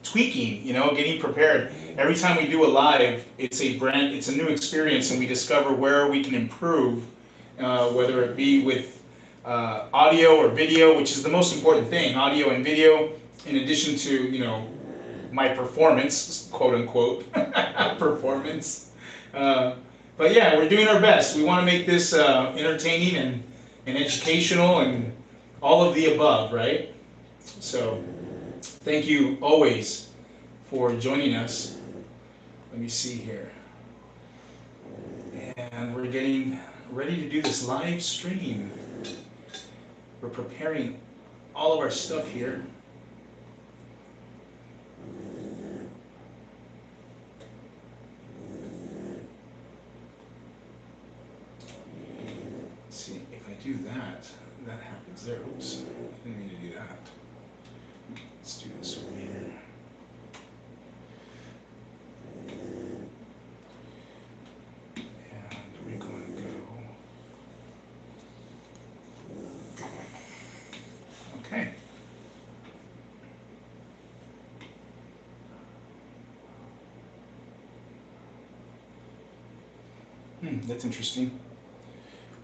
tweaking, you know, getting prepared. Every time we do a live, it's a new experience, and we discover where we can improve, whether it be with audio or video, which is the most important thing, audio and video, in addition to, you know, my performance, quote unquote, performance. But yeah, we're doing our best. We want to make this entertaining and educational and all of the above, right? So thank you always for joining us. Let me see here. And we're getting ready to do this live stream. We're preparing all of our stuff here. Let's see, if I do that, that happens there. Oops, I didn't mean to do that. Okay, let's do this over here. And we're going to go. Okay. That's interesting.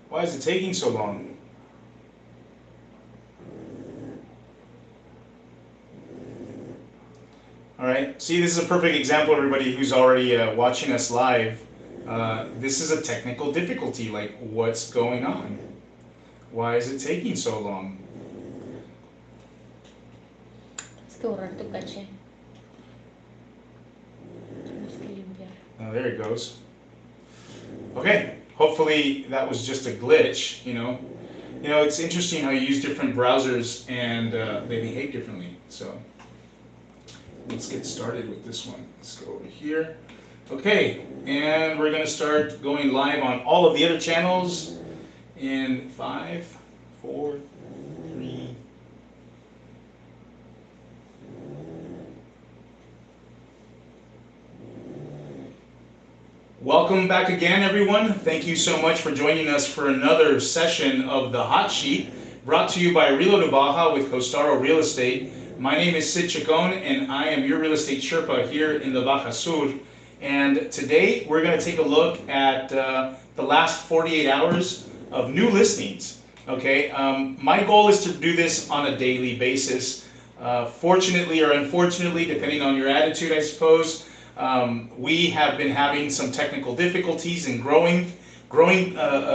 Why is it taking so long? All right, see, this is a perfect example, everybody who's already watching us live. This is a technical difficulty, like what's going on? Why is it taking so long? Oh, there it goes. Okay, hopefully that was just a glitch, you know. You know, it's interesting how you use different browsers and they behave differently. So let's get started with this one. Let's go over here. Okay, and we're going to start going live on all of the other channels in 5, 4, 3. Welcome back again, everyone. Thank you so much for joining us for another session of the Hot Sheet, brought to you by ReloToBaja with Costaro Real Estate. My name is Sid Chacon, and I am your real estate Sherpa here in the Baja Sur. And today we're going to take a look at the last 48 hours of new listings. Okay, my goal is to do this on a daily basis. Fortunately or unfortunately, depending on your attitude, I suppose, we have been having some technical difficulties in growing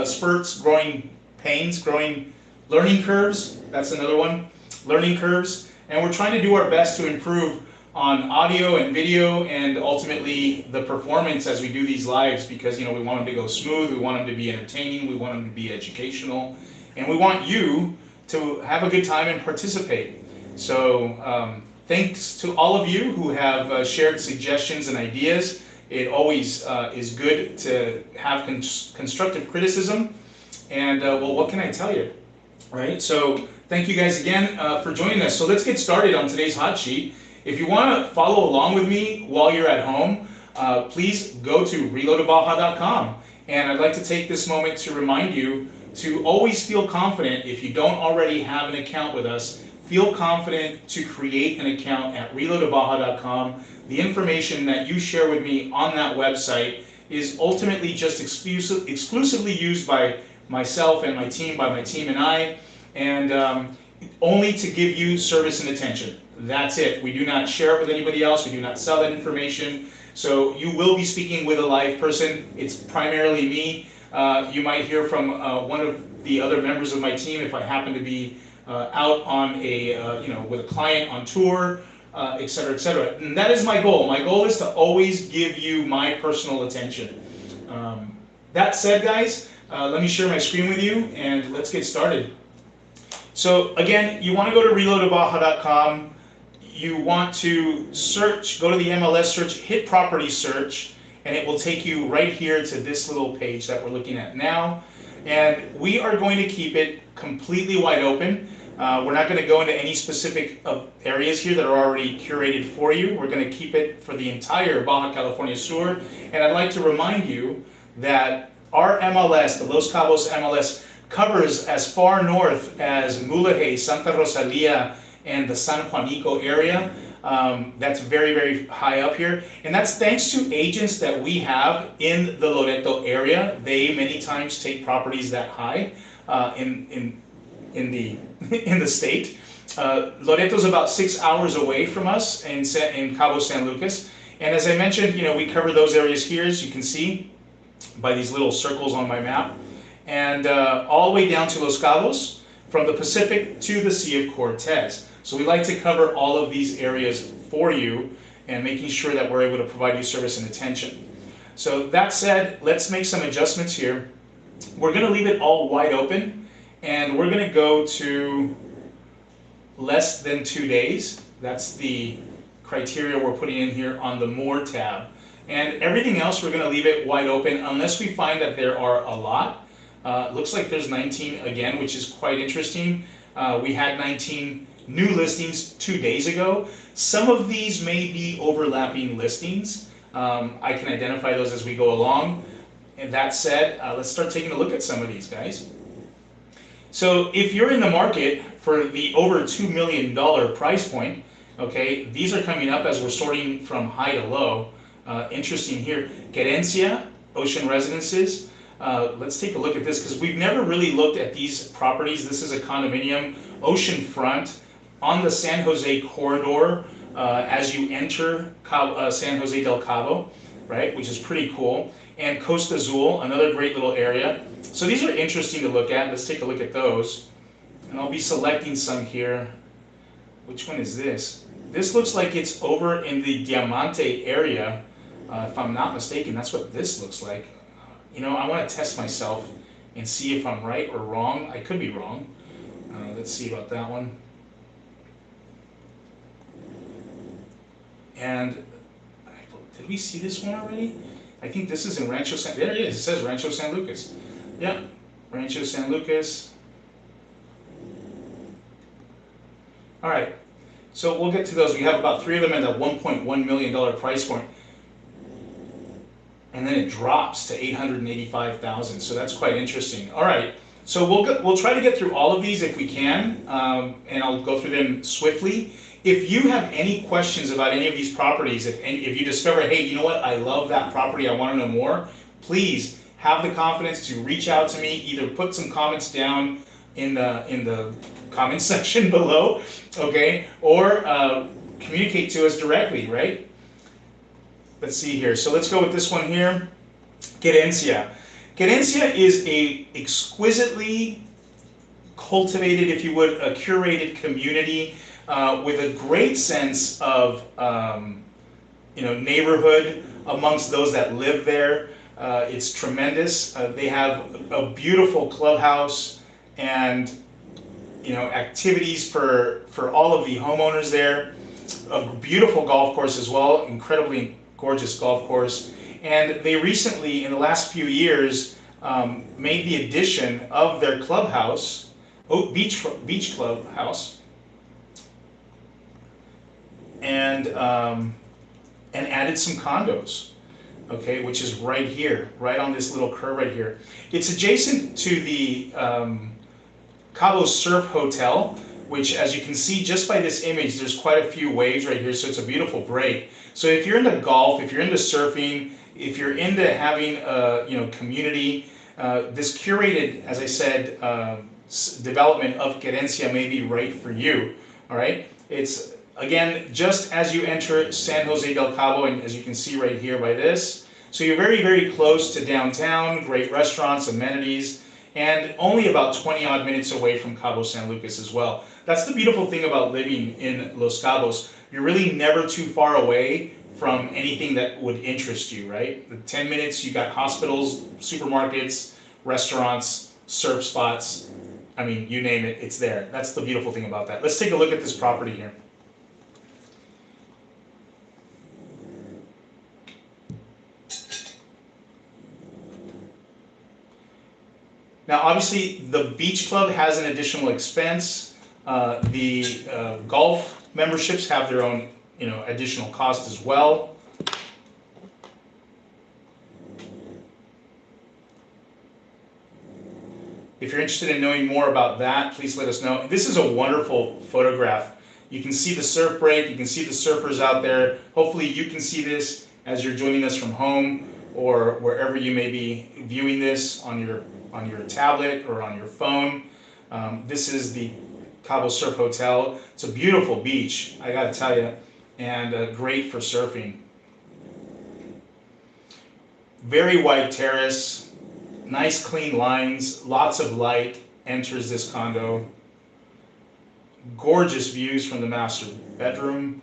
spurts, growing pains, growing learning curves. That's another one, learning curves. And we're trying to do our best to improve on audio and video and ultimately the performance as we do these lives, because, you know, we want them to go smooth, we want them to be entertaining, we want them to be educational, and we want you to have a good time and participate. So thanks to all of you who have shared suggestions and ideas. It always is good to have constructive criticism. And well, what can I tell you, right? So thank you guys again for joining us. So let's get started on today's hot sheet. If you want to follow along with me while you're at home, please go to ReloToBaja.com. And I'd like to take this moment to remind you to always feel confident. If you don't already have an account with us, feel confident to create an account at ReloToBaja.com. The information that you share with me on that website is ultimately just exclusively used by myself and my team, by my team and I, and only to give you service and attention. That's it. We do not share it with anybody else. We do not sell that information. So you will be speaking with a live person. It's primarily me. You might hear from one of the other members of my team if I happen to be out on a, with a client on tour, et cetera, et cetera. And that is my goal. My goal is to always give you my personal attention. That said, guys, let me share my screen with you and let's get started. So again, you want to go to ReloToBaja.com. You want to search, go to the MLS search, hit property search, and it will take you right here to this little page that we're looking at now. And we are going to keep it completely wide open. We're not going to go into any specific areas here that are already curated for you. We're going to keep it for the entire Baja California Sur. And I'd like to remind you that our MLS, the Los Cabos MLS, covers as far north as Mulegé, Santa Rosalia, and the San Juanico area. That's very, very high up here. And that's thanks to agents that we have in the Loreto area. They many times take properties that high in the in the state. Loreto's about 6 hours away from us in Cabo San Lucas. And as I mentioned, we cover those areas here, as you can see by these little circles on my map. And all the way down to Los Cabos, from the Pacific to the Sea of Cortez. So we like to cover all of these areas for you and making sure that we're able to provide you service and attention. So that said, let's make some adjustments here. We're going to leave it all wide open, and we're going to go to less than 2 days. That's the criteria we're putting in here on the More tab. And everything else, we're going to leave it wide open unless we find that there are a lot. Looks like there's 19 again, which is quite interesting. We had 19 new listings 2 days ago. Some of these may be overlapping listings. I can identify those as we go along. And that said, let's start taking a look at some of these, guys. So if you're in the market for the over $2 million price point, okay, these are coming up as we're sorting from high to low. Interesting here, Querencia, Ocean Residences. Let's take a look at this because we've never really looked at these properties. This is a condominium, oceanfront, on the San Jose corridor as you enter San Jose del Cabo, right, which is pretty cool. And Costa Azul, another great little area. So these are interesting to look at. Let's take a look at those. And I'll be selecting some here. Which one is this? This looks like it's over in the Diamante area. If I'm not mistaken, that's what this looks like. I want to test myself and see if I'm right or wrong. I could be wrong. Let's see about that one. And did we see this one already? I think this is in Rancho San... There it is. It says Rancho San Lucas. Yeah, Rancho San Lucas. All right. So we'll get to those. We have about 3 of them at a $1.1 million price point. And then it drops to $885,000. So that's quite interesting. All right. So we'll try to get through all of these if we can, and I'll go through them swiftly. If you have any questions about any of these properties, if you discover, hey, you know what, I love that property, I want to know more, please have the confidence to reach out to me. Either put some comments down in the comment section below, okay, or communicate to us directly, right? Let's see here. So let's go with this one here, Querencia. Querencia is a exquisitely cultivated, if you would, a curated community with a great sense of neighborhood amongst those that live there. It's tremendous. They have a beautiful clubhouse and activities for all of the homeowners there. A beautiful golf course as well, incredibly gorgeous golf course. And they recently, in the last few years, made the addition of their clubhouse, beach clubhouse, and added some condos, okay, which is right here, right on this little curve right here. It's adjacent to the Cabo Surf Hotel, which, as you can see just by this image, there's quite a few waves right here, so it's a beautiful break. So if you're into golf, if you're into surfing, if you're into having a community, this curated, as I said, development of Querencia may be right for you. All right, it's again just as you enter San Jose del Cabo, and as you can see right here by this, so you're very, very close to downtown, great restaurants, amenities, and only about 20 odd minutes away from Cabo San Lucas as well. That's the beautiful thing about living in Los Cabos. You're really never too far away from anything that would interest you, right? The 10 minutes, you got hospitals, supermarkets, restaurants, surf spots. I mean, you name it, it's there. That's the beautiful thing about that. Let's take a look at this property here. Now, obviously, the beach club has an additional expense. The golf memberships have their own, additional cost as well. If you're interested in knowing more about that, please let us know. This is a wonderful photograph. You can see the surf break, you can see the surfers out there. Hopefully you can see this as you're joining us from home or wherever you may be viewing this on your tablet or on your phone. This is the Cabo Surf Hotel. It's a beautiful beach, I gotta tell you, and great for surfing. Very wide terrace, nice clean lines, lots of light enters this condo. Gorgeous views from the master bedroom.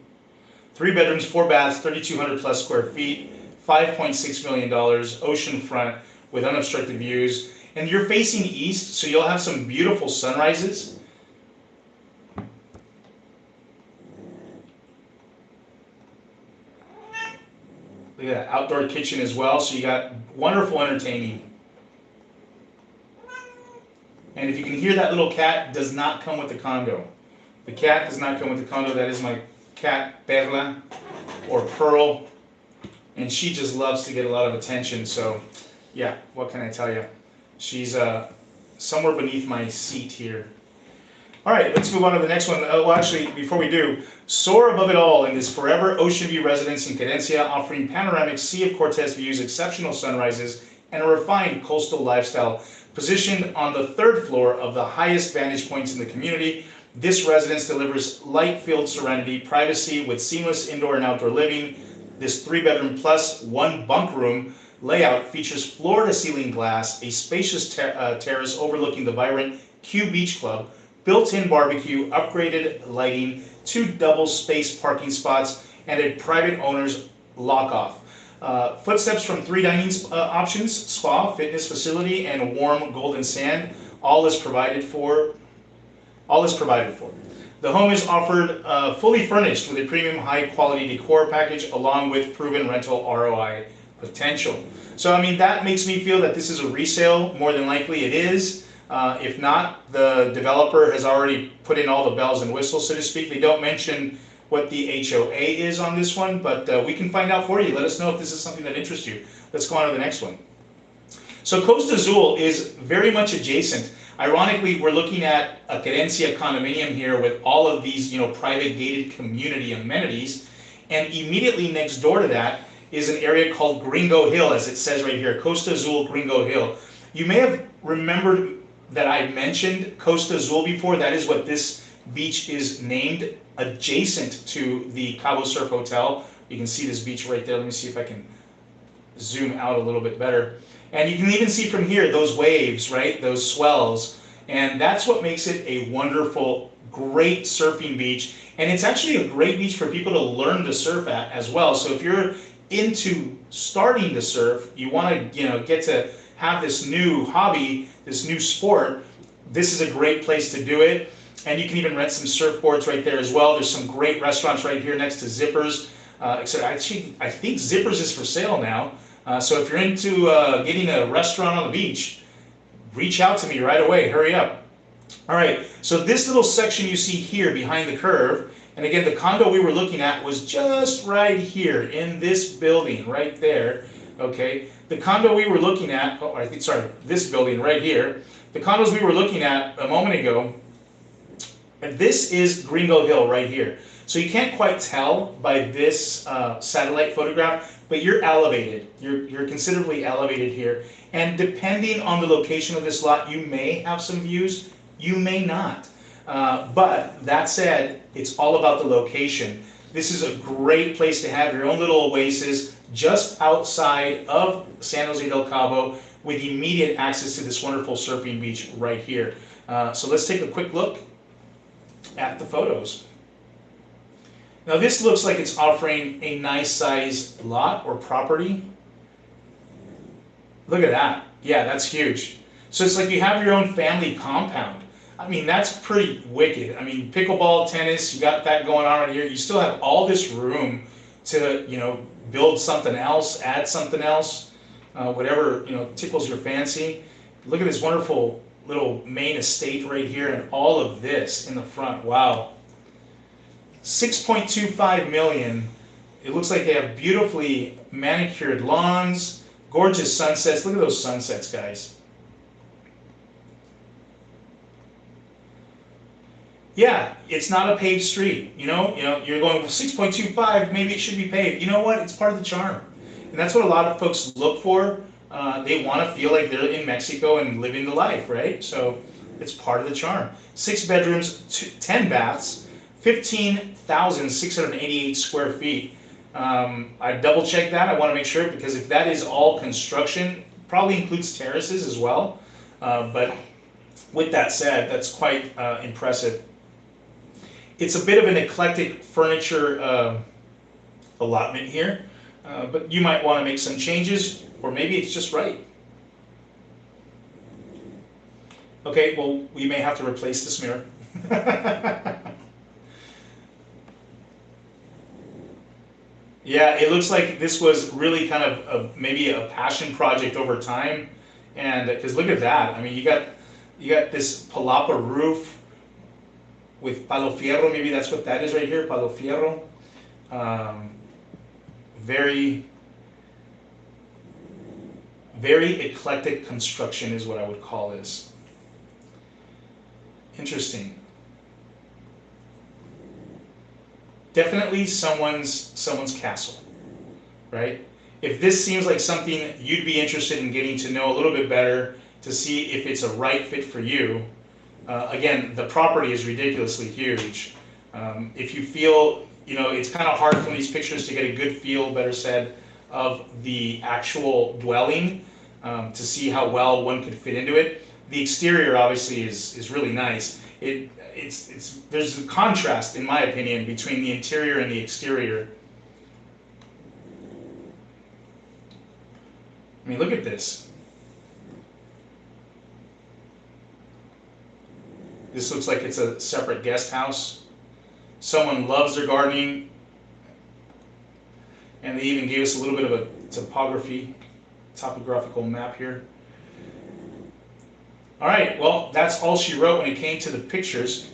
3 bedrooms, 4 baths, 3,200 plus square feet, $5.6 million, oceanfront with unobstructed views. And you're facing east, so you'll have some beautiful sunrises. Look at that, outdoor kitchen as well, so you got wonderful entertaining. And if you can hear that little cat, does not come with the condo. The cat does not come with the condo. That is my cat, Perla, or Pearl. And she just loves to get a lot of attention, so yeah, what can I tell you? She's somewhere beneath my seat here. All right, let's move on to the next one. Well, actually, before we do, soar above it all in this forever ocean view residence in Querencia, offering panoramic Sea of Cortez views, exceptional sunrises, and a refined coastal lifestyle. Positioned on the 3rd floor of the highest vantage points in the community, this residence delivers light-filled serenity, privacy with seamless indoor and outdoor living. This 3-bedroom plus 1 bunk room layout features floor-to-ceiling glass, a spacious terrace overlooking the vibrant Q Beach Club, built-in barbecue, upgraded lighting, 2 double-spaced parking spots, and a private owner's lock-off. Footsteps from 3 dining options, spa, fitness facility, and warm golden sand. All is provided for. The home is offered fully furnished with a premium high-quality decor package along with proven rental ROI potential. So, I mean, that makes me feel that this is a resale. More than likely it is. If not, the developer has already put in all the bells and whistles, so to speak. They don't mention what the HOA is on this one, but we can find out for you. Let us know if this is something that interests you. Let's go on to the next one. So Costa Azul is very much adjacent. Ironically, we're looking at a Querencia condominium here with all of these, private gated community amenities, and immediately next door to that is an area called Gringo Hill, as it says right here, Costa Azul Gringo Hill. You may have remembered that I mentioned Costa Azul before. That is what this beach is named, adjacent to the Cabo Surf Hotel. You can see this beach right there. Let me see if I can zoom out a little bit better. And you can even see from here those waves, right? Those swells. And that's what makes it a wonderful, great surfing beach. And it's actually a great beach for people to learn to surf at as well. So if you're into starting to surf, you want to, get to have this new hobby, this new sport, this is a great place to do it. And you can even rent some surfboards right there as well. There's some great restaurants right here next to Zippers. Except actually, I think Zippers is for sale now. So if you're into getting a restaurant on the beach, reach out to me right away. Hurry up. All right, so this little section you see here behind the curve, and again, the condo we were looking at was just right here in this building right there, okay? The condo we were looking at, this building right here, the condos we were looking at a moment ago, and this is Gringo Hill right here. So you can't quite tell by this satellite photograph, but you're elevated. You're considerably elevated here. And depending on the location of this lot, you may have some views, you may not. But that said, it's all about the location. This is a great place to have your own little oasis just outside of San Jose del Cabo with immediate access to this wonderful surfing beach right here. So let's take a quick look at the photos. Now this looks like it's offering a nice sized lot or property. Look at that. Yeah, that's huge. So it's like you have your own family compound. I mean, that's pretty wicked. I mean, pickleball, tennis, you got that going on right here. You still have all this room to, build something else, add something else, whatever, tickles your fancy. Look at this wonderful little main estate right here and all of this in the front. Wow. 6.25 million. It looks like they have beautifully manicured lawns, gorgeous sunsets. Look at those sunsets, guys. Yeah, it's not a paved street. You're going 6.25. Maybe it should be paved. You know what? It's part of the charm, and that's what a lot of folks look for. They want to feel like they're in Mexico and living the life, right? So it's part of the charm. 6 bedrooms, 10 baths, 15,688 square feet. I double checked that. I want to make sure, because if that is all construction, probably includes terraces as well. But with that said, that's quite impressive. It's a bit of an eclectic furniture allotment here, but you might want to make some changes, or maybe it's just right. Okay, well, we may have to replace this mirror. Yeah, it looks like this was really kind of maybe a passion project over time, and because look at that. I mean, you got this palapa roof with palo fierro. Maybe that's what that is right here, palo fierro. Very, very eclectic construction is what I would call this. Interesting. Definitely someone's castle, right? If this seems like something you'd be interested in getting to know a little bit better to see if it's a right fit for you, again, the property is ridiculously huge. If you feel, it's kind of hard from these pictures to get a good feel, better said, of the actual dwelling, to see how well one could fit into it. The exterior obviously is really nice. There's a contrast, in my opinion, between the interior and the exterior. I mean, look at this. This looks like it's a separate guest house. Someone loves their gardening, and they even gave us a little bit of a topographical map here. All right, well, that's all she wrote when it came to the pictures.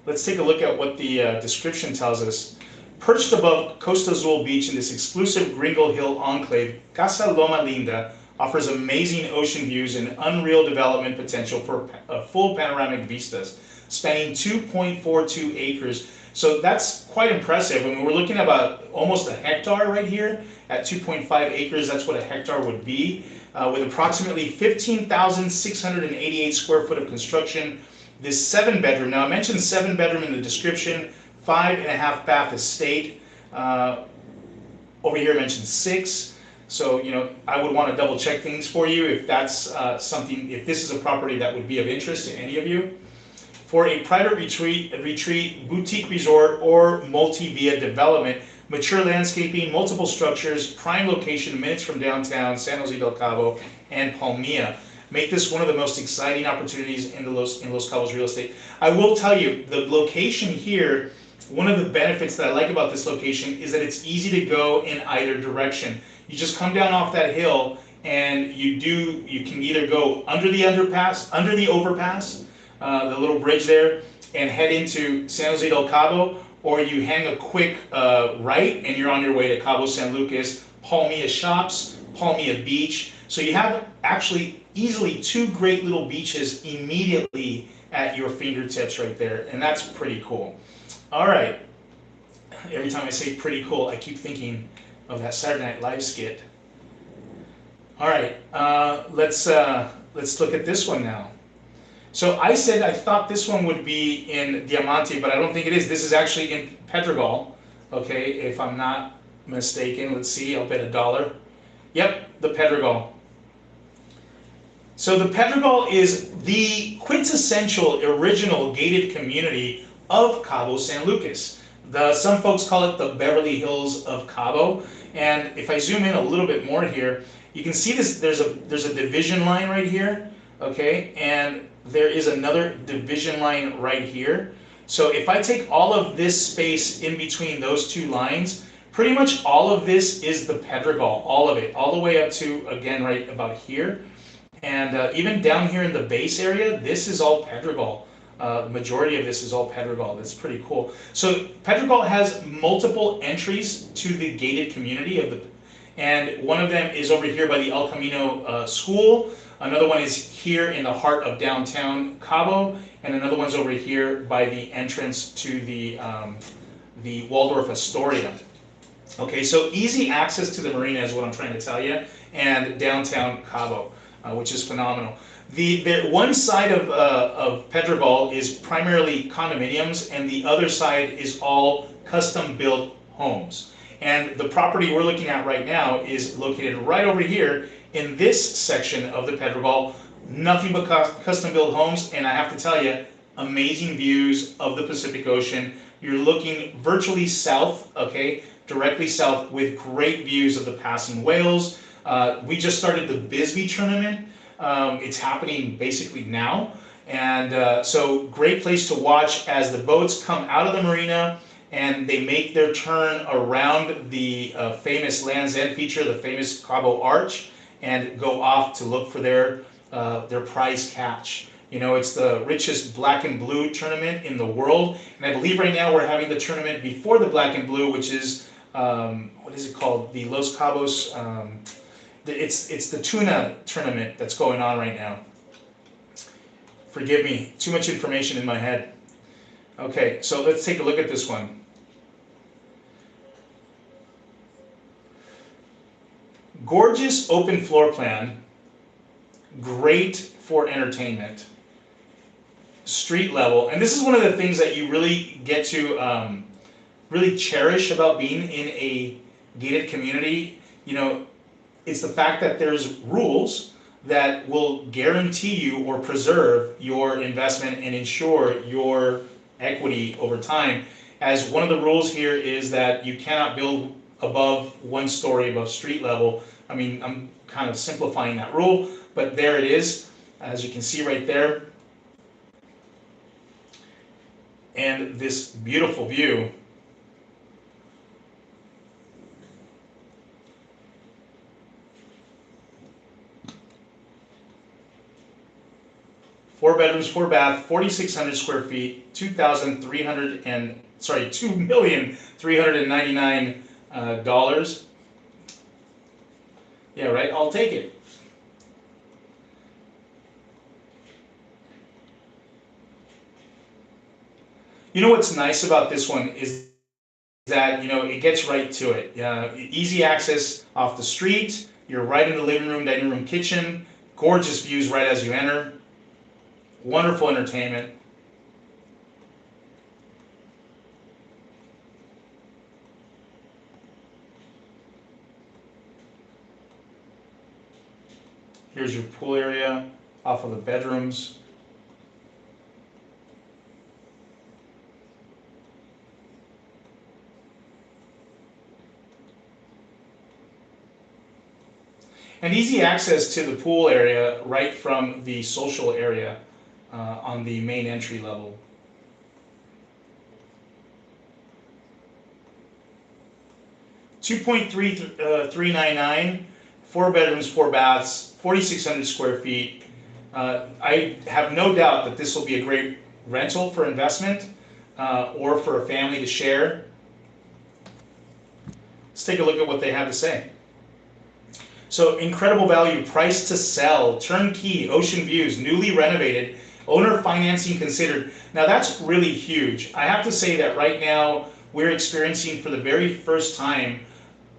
Let's take a look at what the description tells us. Perched above Costa Azul Beach in this exclusive Gringo Hill enclave, Casa Loma Linda offers amazing ocean views and unreal development potential for full panoramic vistas, spanning 2.42 acres. So that's quite impressive. I mean, we're looking at about almost a hectare right here. At 2.5 acres, that's what a hectare would be, with approximately 15,688 square foot of construction. This 7-bedroom, now I mentioned 7-bedroom in the description, 5.5 bath estate. Over here I mentioned 6. So, I would want to double check things for you if that's if this is a property that would be of interest to any of you. For a private retreat, boutique resort, or multi-via development, mature landscaping, multiple structures, prime location, minutes from downtown, San Jose del Cabo, and Palmilla. Make this one of the most exciting opportunities in Los Cabos real estate. I will tell you, the location here, one of the benefits that I like about this location is that it's easy to go in either direction. You just come down off that hill, and you can either go under the overpass, the little bridge there, and head into San Jose del Cabo, or you hang a quick right and you're on your way to Cabo San Lucas, Palmilla Shops, Palmilla Beach. So you have actually easily 2 great little beaches immediately at your fingertips right there, and that's pretty cool. All right, every time I say pretty cool, I keep thinking of that Saturday Night Live skit. All right, let's look at this one now. So I said I thought this one would be in Diamante, but I don't think it is. This is actually in Pedregal, okay, if I'm not mistaken. Let's see, I'll bet $1. Yep, the Pedregal. So the Pedregal is the quintessential original gated community of Cabo San Lucas. Some folks call it the Beverly Hills of Cabo. And if I zoom in a little bit more here, you can see this. There's a division line right here, okay, and there is another division line right here. So if I take all of this space in between those 2 lines, pretty much all of this is the Pedregal, all of it, all the way up to, again, right about here. And even down here in the base area, this is all Pedregal. The majority of this is all Pedregal. That's pretty cool. So Pedregal has multiple entries to the gated community and one of them is over here by the El Camino school. Another one is here in the heart of downtown Cabo, and another one's over here by the entrance to the Waldorf Astoria. Okay, so easy access to the marina is what I'm trying to tell you, and downtown Cabo, which is phenomenal. The one side of Pedregal is primarily condominiums, and the other side is all custom-built homes. And the property we're looking at right now is located right over here in this section of the Pedregal. Nothing but custom-built homes, and I have to tell you, amazing views of the Pacific Ocean. You're looking virtually south, okay, directly south, with great views of the passing whales. We just started the Bisbee tournament. It's happening basically now, and so great place to watch as the boats come out of the marina and they make their turn around the famous Land's End feature, the famous Cabo Arch, and go off to look for their prize catch. You know, it's the richest black and blue tournament in the world, and I believe right now we're having the tournament before the black and blue, which is what is it called? The Los Cabos. It's the tuna tournament that's going on right now. Forgive me, too much information in my head. Okay, so let's take a look at this one. Gorgeous open floor plan, great for entertainment, street level, and this is one of the things that you really get to really cherish about being in a gated community. You know, it's the fact that there's rules that will guarantee you or preserve your investment and ensure your equity over time. As one of the rules here is that you cannot build above 1 story above street level. I mean, I'm kind of simplifying that rule, but there it is, as you can see right there. And this beautiful view. Four bedrooms, 4 bath, 4,600 square feet, $2,399. Yeah, right. I'll take it. You know what's nice about this one is that, you know, it gets right to it. Easy access off the street. You're right in the living room, dining room, kitchen. Gorgeous views right as you enter. Wonderful entertainment. Here's your pool area off of the bedrooms. And easy access to the pool area right from the social area on the main entry level. $2.399, 4 bedrooms, 4 baths, 4,600 square feet. I have no doubt that this will be a great rental for investment or for a family to share. Let's take a look at what they have to say. So, incredible value, price to sell, turnkey, ocean views, newly renovated, owner financing considered. Now that's really huge. I have to say that right now we're experiencing for the very first time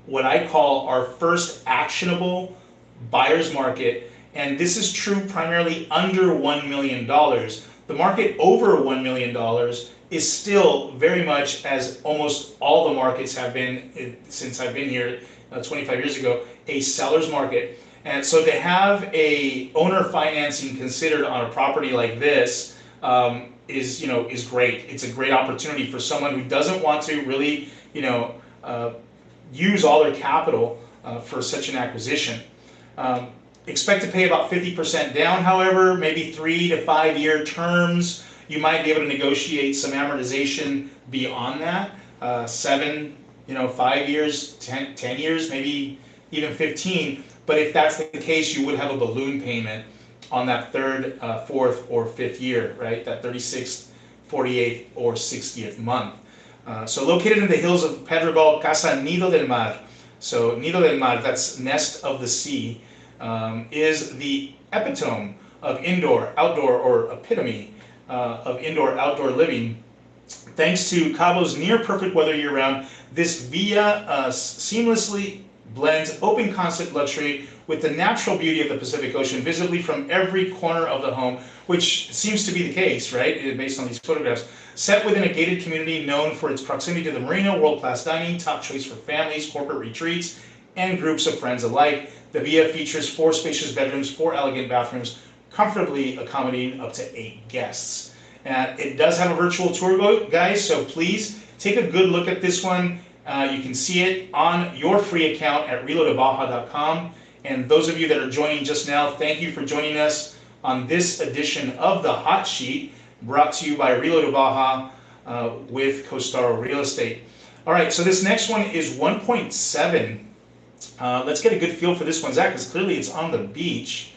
what I call our first actionable buyer's market, and this is true primarily under $1 million. The market over $1 million is still very much, as almost all the markets have been since I've been here 25 years ago, a seller's market. And so to have a owner financing considered on a property like this is great. It's a great opportunity for someone who doesn't want to really use all their capital for such an acquisition. Expect to pay about 50% down, however, maybe 3 to 5 year terms. You might be able to negotiate some amortization beyond that, 7, 5 years, 10 years, maybe even 15. But if that's the case, you would have a balloon payment on that 3rd, 4th, or 5th year, right? That 36th, 48th, or 60th month. So located in the hills of Pedregal, Casa Nido del Mar. So Nido del Mar, that's nest of the sea. is the epitome of indoor, outdoor, or epitome of indoor, outdoor living. Thanks to Cabo's near perfect weather year round, this villa seamlessly blends open concept luxury with the natural beauty of the Pacific Ocean visibly from every corner of the home, which seems to be the case, right, based on these photographs. Set within a gated community known for its proximity to the marina, world-class dining, top choice for families, corporate retreats, and groups of friends alike. The villa features 4 spacious bedrooms, 4 elegant bathrooms, comfortably accommodating up to 8 guests. It does have a virtual tour, guys, so please take a good look at this one. You can see it on your free account at ReloToBaja.com. And those of you that are joining just now, thank you for joining us on this edition of the Hot Sheet, brought to you by ReloToBaja with Costaro Real Estate. All right, so this next one is 1.7. Let's get a good feel for this one, Zach, because clearly it's on the beach.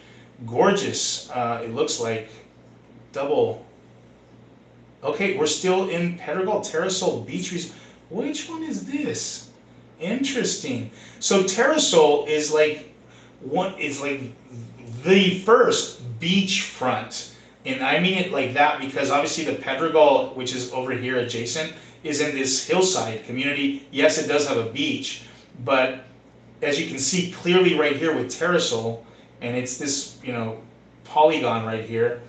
Gorgeous. It looks like double. Okay, we're still in Pedregal Terrasol Beach Resort. Which one is this? Interesting. So Terrasol is like the first beachfront, and I mean it like that because obviously the Pedregal, which is over here adjacent, is in this hillside community. Yes, it does have a beach, but as you can see clearly right here with Terrasol, and it's this polygon right here.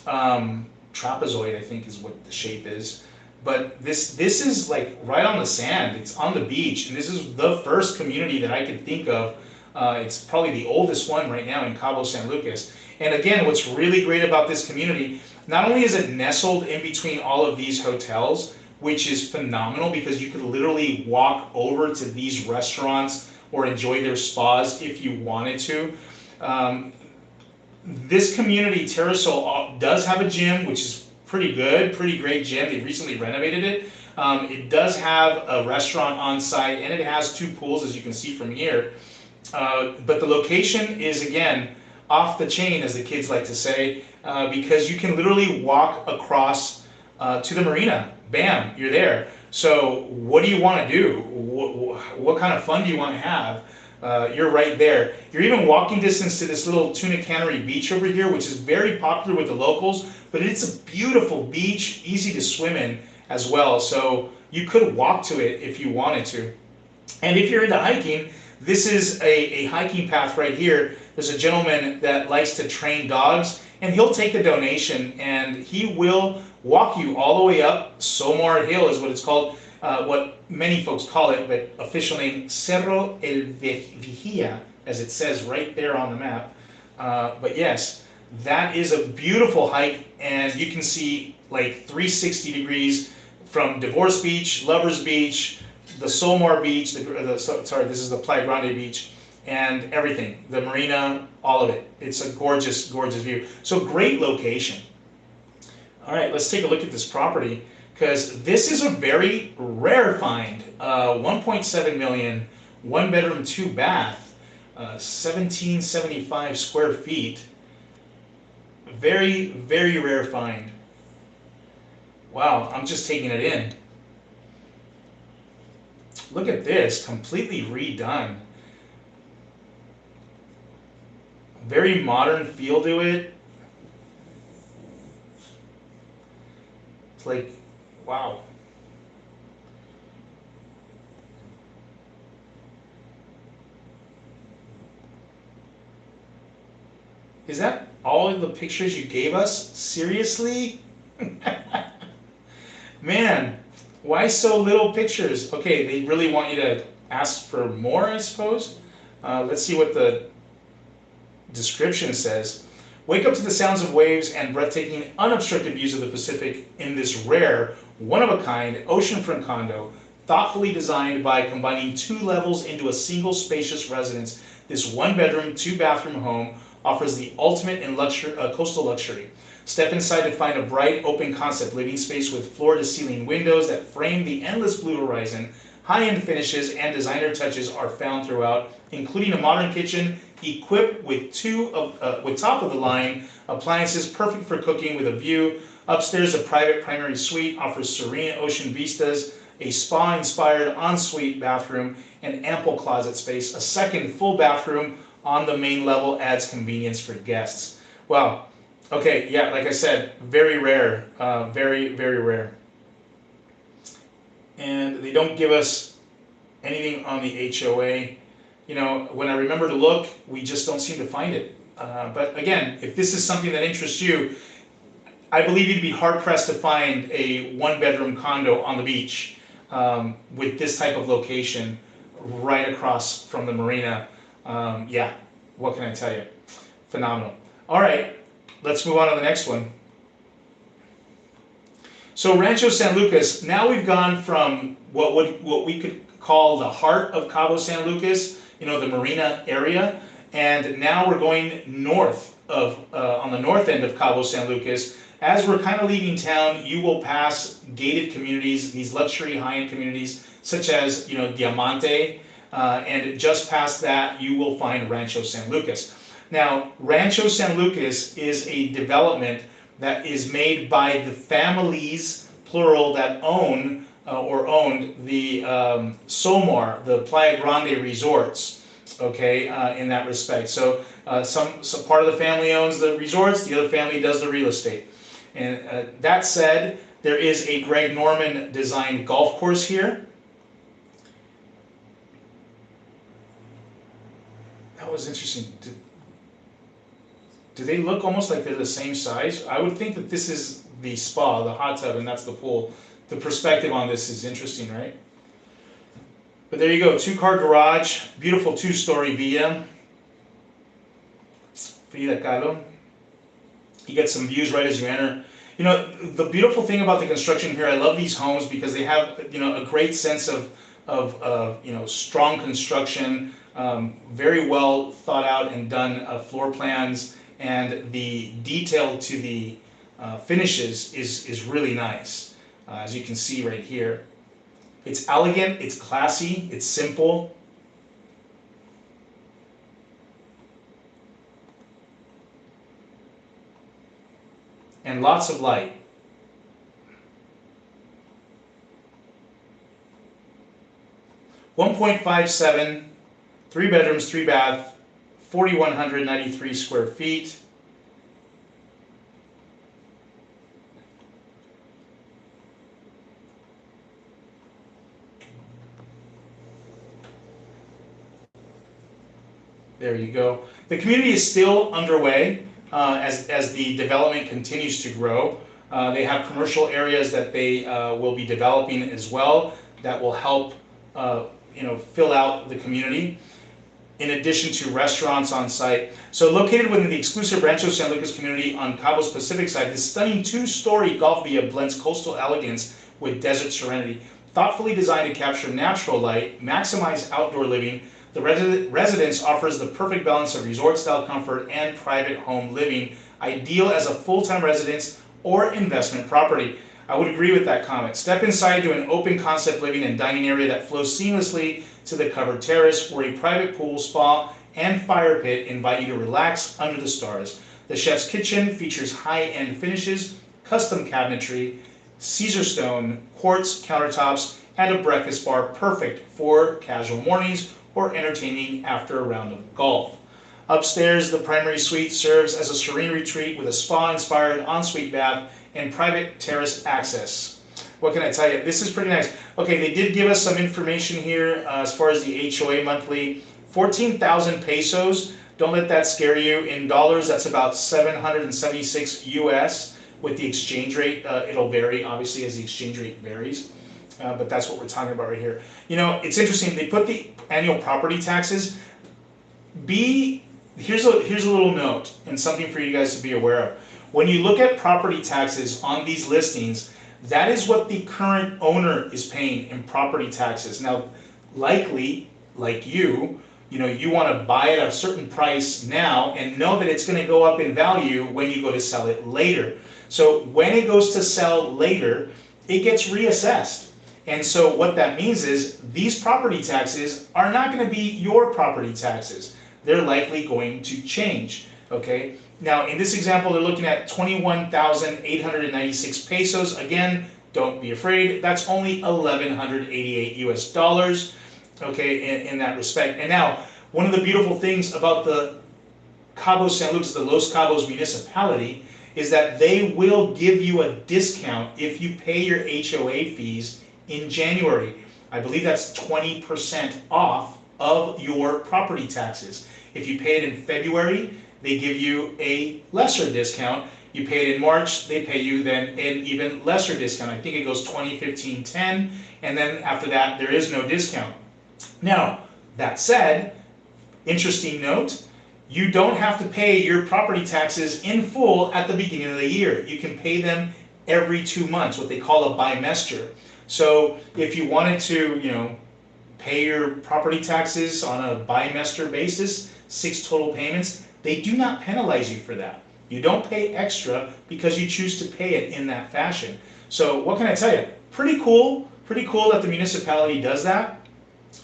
Trapezoid, I think, is what the shape is. But this is like right on the sand. It's on the beach, and this is the first community that I could think of. It's probably the oldest one right now in Cabo San Lucas. And again, what's really great about this community, not only is it nestled in between all of these hotels, which is phenomenal because you could literally walk over to these restaurants or enjoy their spas if you wanted to. This community, Terrasol, does have a gym, which is pretty good, pretty great gym. They recently renovated it. It does have a restaurant on site, and it has 2 pools, as you can see from here. But the location is, again, off the chain, as the kids like to say, because you can literally walk across to the marina. Bam, you're there. So what do you want to do? What kind of fun do you want to have? You're right there. You're even walking distance to this little Tuna Cannery beach over here, which is very popular with the locals, but it's a beautiful beach, easy to swim in as well. So you could walk to it if you wanted to. And if you're into hiking, this is a hiking path right here. There's a gentleman that likes to train dogs, and he'll take the donation, and he will walk you all the way up Somar Hill is what it's called. What many folks call it, but official name Cerro El Vigía, as it says right there on the map. But yes, that is a beautiful hike, and you can see like 360 degrees from Divorce Beach, Lovers Beach, the Somar Beach, sorry, this is the Playa Grande Beach, and everything, the marina, all of it. It's a gorgeous, gorgeous view. So great location. All right, let's take a look at this property, because this is a very rare find. 1.7 million, 1 bedroom, 2 bath, 1775 square feet. Very, very rare find. Wow, I'm just taking it in. Look at this, completely redone. Very modern feel to it. It's like, wow. Is that all of the pictures you gave us? Seriously? Man, why so little pictures? Okay, they really want you to ask for more, I suppose. Let's see what the description says. Wake up to the sounds of waves and breathtaking, unobstructed views of the Pacific in this rare, one-of-a-kind oceanfront condo, thoughtfully designed by combining 2 levels into a single spacious residence. This 1-bedroom, 2-bathroom home offers the ultimate in coastal luxury. Step inside to find a bright, open concept living space with floor-to-ceiling windows that frame the endless blue horizon. High-end finishes and designer touches are found throughout, including a modern kitchen equipped with with top-of-the-line appliances perfect for cooking with a view. Upstairs, a private primary suite offers serene ocean vistas, a spa-inspired ensuite bathroom, and ample closet space. A second full bathroom on the main level adds convenience for guests. Wow. Okay, yeah, like I said, very rare, very, very rare. And they don't give us anything on the HOA. You know, when I remember to look, we just don't seem to find it. But again, if this is something that interests you, I believe you'd be hard-pressed to find a one-bedroom condo on the beach with this type of location right across from the marina. Yeah, what can I tell you? Phenomenal. All right, let's move on to the next one. So Rancho San Lucas, now we've gone from what we could call the heart of Cabo San Lucas, you know, the marina area, and now we're going north of, on the north end of Cabo San Lucas. As we're kind of leaving town, you will pass gated communities, these luxury high-end communities, such as, you know, Diamante, and just past that, you will find Rancho San Lucas. Now, Rancho San Lucas is a development that is made by the families, plural, that own or owned the Somar, the Playa Grande resorts, okay, in that respect. So some part of the family owns the resorts, the other family does the real estate. And that said, there is a Greg Norman designed golf course here. That was interesting. Do they look almost like they're the same size? I would think that this is the spa, the hot tub, and that's the pool. The perspective on this is interesting, right? But there you go, two-car garage, beautiful two-story villa. Frida Kahlo. You get some views right as you enter. You know, the beautiful thing about the construction here, I love these homes because they have, you know, a great sense of you know, strong construction, very well thought out and done floor plans, and the detail to the finishes is really nice, as you can see right here. It's elegant, it's classy, it's simple. And lots of light. $1.57, 3 bedrooms, 3 bath, 4,193 square feet. There you go. The community is still underway as the development continues to grow. They have commercial areas that they will be developing as well that will help you know, fill out the community, in addition to restaurants on site. So located within the exclusive Rancho San Lucas community on Cabo's Pacific side, this stunning two-story golf villa blends coastal elegance with desert serenity. Thoughtfully designed to capture natural light, maximize outdoor living, the residence offers the perfect balance of resort-style comfort and private home living, ideal as a full-time residence or investment property. I would agree with that comment. Step inside to an open concept living and dining area that flows seamlessly to the covered terrace, where a private pool, spa, and fire pit invite you to relax under the stars. The chef's kitchen features high-end finishes, custom cabinetry, Caesar stone, quartz countertops, and a breakfast bar perfect for casual mornings or entertaining after a round of golf. Upstairs, the primary suite serves as a serene retreat with a spa-inspired ensuite bath and private terrace access. What can I tell you? This is pretty nice. Okay, they did give us some information here as far as the HOA monthly. 14,000 pesos. Don't let that scare you. In dollars, that's about 776 US. With the exchange rate, it'll vary, obviously, as the exchange rate varies. But that's what we're talking about right here. You know, it's interesting. They put the annual property taxes. Here's a little note and something for you guys to be aware of. When you look at property taxes on these listings, that is what the current owner is paying in property taxes. Now, likely, like you know, you want to buy it at a certain price now and know that it's going to go up in value when you go to sell it later. So when it goes to sell later, it gets reassessed. And so what that means is these property taxes are not going to be your property taxes. They're likely going to change, okay? Now, in this example, they're looking at 21,896 pesos. Again, don't be afraid. That's only 1,188 US dollars, okay, in that respect. And now, One of the beautiful things about the Cabo San Lucas, the Los Cabos municipality, is that they will give you a discount if you pay your HOA fees in January. I believe that's 20% off of your property taxes. If you pay it in February, they give you a lesser discount. You pay it in March, they pay you then an even lesser discount. I think it goes 20, 15, 10, and then after that, there is no discount. Now, that said, interesting note, you don't have to pay your property taxes in full at the beginning of the year. You can pay them every 2 months, what they call a bimester. So if you wanted to, pay your property taxes on a bimester basis, 6 total payments, they do not penalize you for that. You don't pay extra because you choose to pay it in that fashion. So what can I tell you? Pretty cool that the municipality does that.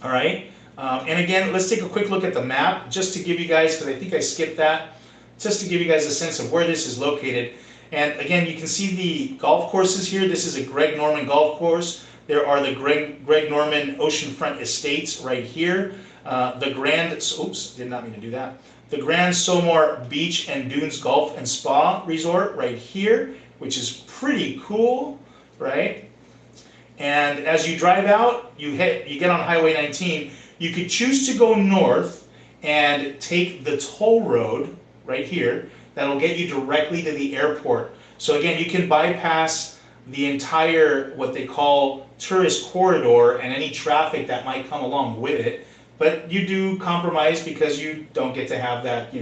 All right. And again, let's take a quick look at the map just to give you guys, because I think I skipped that, just to give you guys a sense of where this is located. And again, you can see the golf courses here. This is a Greg Norman golf course. There are the Greg Norman Oceanfront Estates right here. The Grand, oops, did not mean to do that. The Grand Somar Beach and Dunes Golf and Spa Resort right here, which is pretty cool, right? And as you drive out, you get on Highway 19. You could choose to go north and take the toll road right here. That'll get you directly to the airport. So again, you can bypass the entire, what they call tourist corridor and any traffic that might come along with it. But you do compromise because you don't get to have that,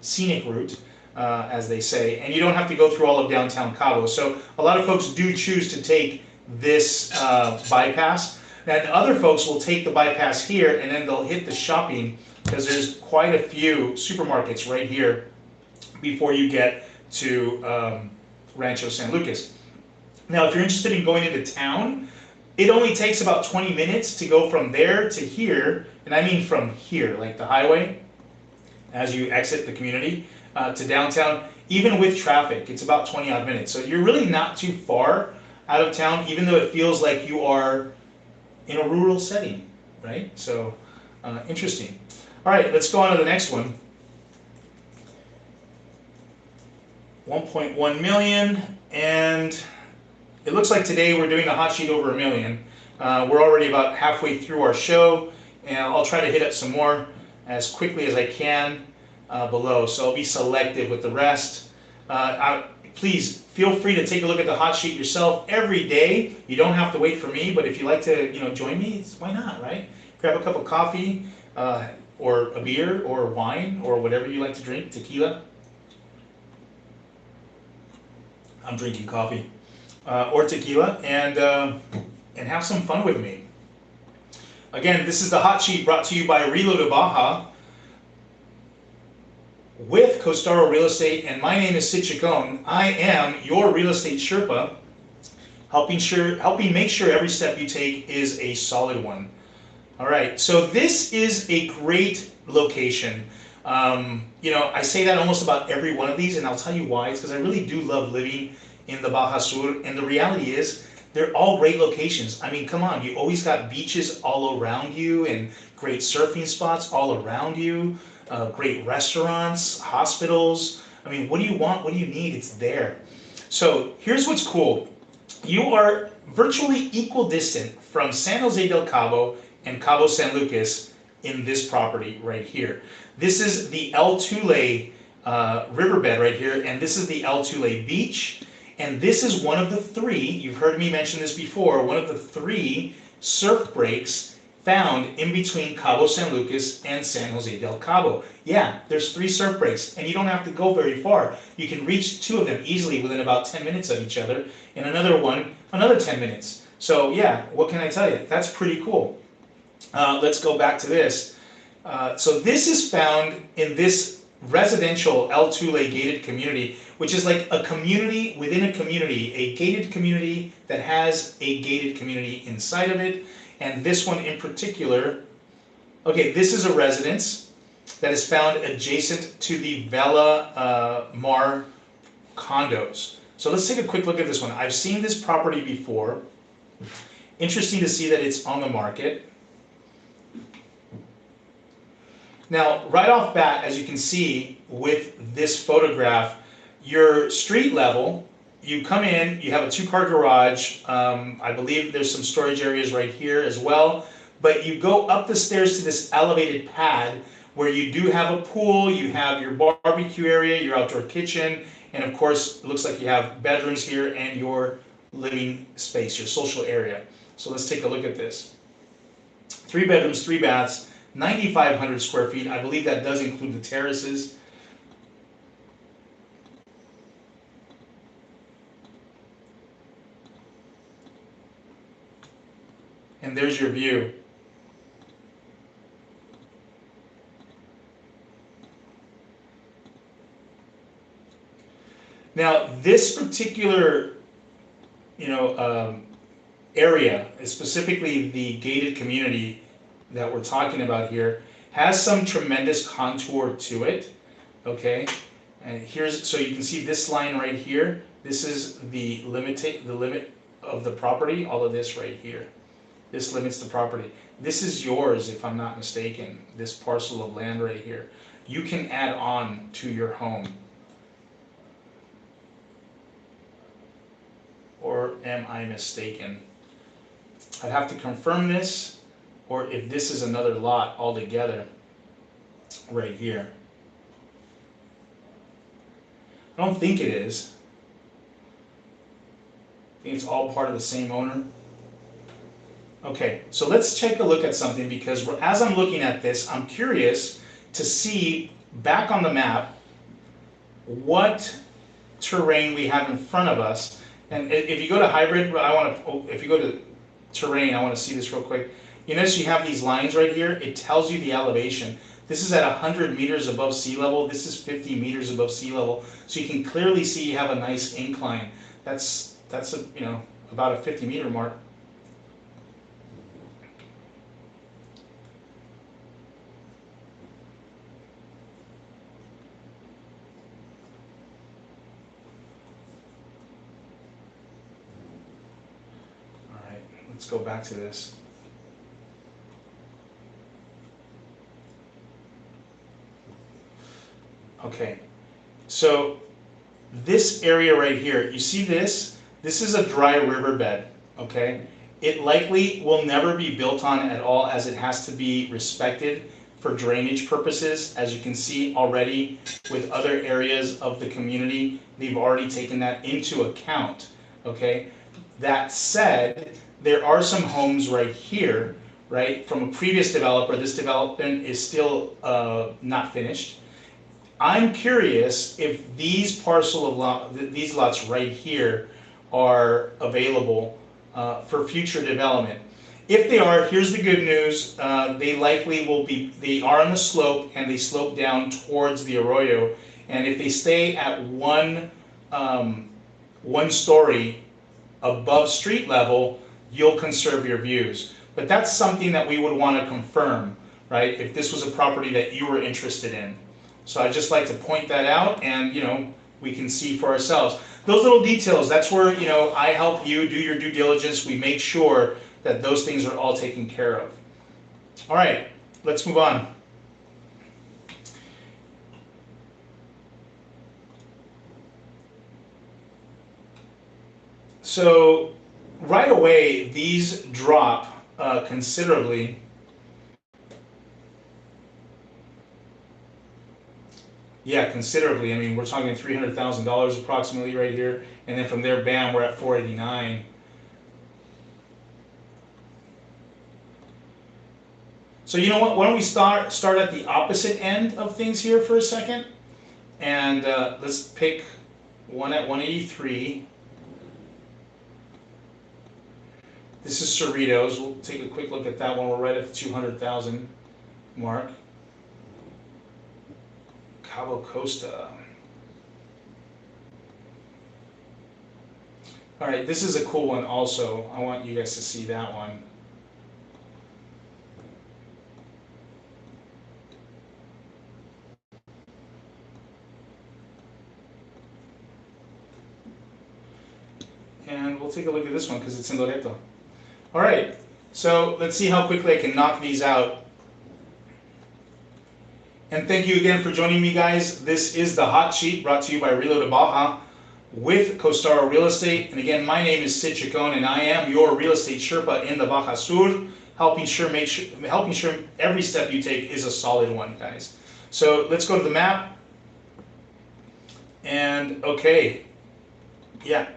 scenic route, as they say. And you don't have to go through all of downtown Cabo. So a lot of folks do choose to take this bypass. And other folks will take the bypass here and then they'll hit the shopping because there's quite a few supermarkets right here before you get to Rancho San Lucas. Now, if you're interested in going into town, it only takes about 20 minutes to go from there to here, and I mean from here, like the highway, as you exit the community, to downtown. Even with traffic, it's about 20 odd minutes. So you're really not too far out of town, even though it feels like you are in a rural setting, right? So, interesting. All right, let's go on to the next one. 1.1 million, and it looks like today we're doing a hot sheet over $1 million. We're already about halfway through our show, and I'll try to hit up some more as quickly as I can below. So I'll be selective with the rest. Please feel free to take a look at the hot sheet yourself every day. You don't have to wait for me, but if you like to, join me, why not, right? Grab a cup of coffee, or a beer, or wine, or whatever you like to drink, tequila. I'm drinking coffee, or tequila, and have some fun with me. Again, this is the hot sheet brought to you by ReloToBaja with Costaro Real Estate, and my name is Sid Chacon. I am your real estate Sherpa, helping make sure every step you take is a solid one. All right, so this is a great location. I say that almost about every one of these, and I'll tell you why. It's because I really do love living in the Baja Sur, and the reality is they're all great locations. I mean, come on, you always got beaches all around you and great surfing spots all around you, great restaurants, hospitals. I mean, what do you want? What do you need? It's there. So here's what's cool. You are virtually equidistant from San Jose del Cabo and Cabo San Lucas in this property right here. This is the El Tule riverbed right here, and this is the El Tule beach. And this is one of the 3, you've heard me mention this before, one of the 3 surf breaks found in between Cabo San Lucas and San Jose del Cabo. Yeah, there's 3 surf breaks, and you don't have to go very far. You can reach 2 of them easily within about 10 minutes of each other, and another one, another 10 minutes. So yeah, what can I tell you? That's pretty cool. Let's go back to this. So this is found in this residential El Tule gated community, which is like a community within a community, a gated community that has a gated community inside of it. And this one in particular, okay, this is a residence that is found adjacent to the Vela Mar condos. So let's take a quick look at this one. I've seen this property before. Interesting to see that it's on the market. Now, right off bat, as you can see with this photograph, your street level, you come in, you have a 2-car garage. I believe there's some storage areas right here as well. But you go up the stairs to this elevated pad where you do have a pool, you have your barbecue area, your outdoor kitchen, and of course, it looks like you have bedrooms here and your living space, your social area. So let's take a look at this. 3 bedrooms, 3 baths, 9,500 square feet. I believe that does include the terraces. And there's your view. Now, this particular, area, specifically the gated community that we're talking about here, has some tremendous contour to it. Okay, and so you can see this line right here. This is the limit of the property. All of this right here. This limits the property. This is yours, if I'm not mistaken. This parcel of land right here. You can add on to your home. Or am I mistaken? I'd have to confirm this, or if this is another lot altogether, right here. I don't think it is. I think it's all part of the same owner. Okay, so let's take a look at something, because as I'm looking at this, I'm curious to see back on the map what terrain we have in front of us. And if you go to hybrid, if you go to terrain, I want to see this real quick. You notice you have these lines right here. It tells you the elevation. This is at 100 meters above sea level. This is 50 meters above sea level. So you can clearly see you have a nice incline. That's about a 50-meter mark. Let's go back to this. Okay, so this area right here, you see this? This is a dry riverbed, okay? It likely will never be built on at all, as it has to be respected for drainage purposes. As you can see already with other areas of the community, they've already taken that into account, okay? That said, there are some homes right here, right, from a previous developer. This development is still not finished. I'm curious if these these lots right here are available for future development. If they are, here's the good news. They likely will be. They are on the slope, and they slope down towards the arroyo. And if they stay at one story above street level, you'll conserve your views. But that's something that we would want to confirm, right? If this was a property that you were interested in. So I'd just like to point that out, and we can see for ourselves. Those little details, that's where I help you do your due diligence. We make sure that those things are all taken care of. All right, let's move on. So right away, these drop considerably. Yeah, considerably. I mean, we're talking $300,000 approximately right here, and then from there, bam, we're at 489. So you know what? Why don't we start at the opposite end of things here for a second, and let's pick one at 183. This is Cerritos. We'll take a quick look at that one. We're right at the 200,000 mark. Cabo Costa. All right, this is a cool one also. I want you guys to see that one. And we'll take a look at this one because it's in Loreto. All right, so let's see how quickly I can knock these out. And thank you again for joining me, guys. This is the Hot Sheet brought to you by ReloToBaja with Costaro Real Estate. And again, my name is Sid Chacon, and I am your real estate Sherpa in the Baja Sur, helping sure every step you take is a solid one, guys. So let's go to the map. And okay, yeah,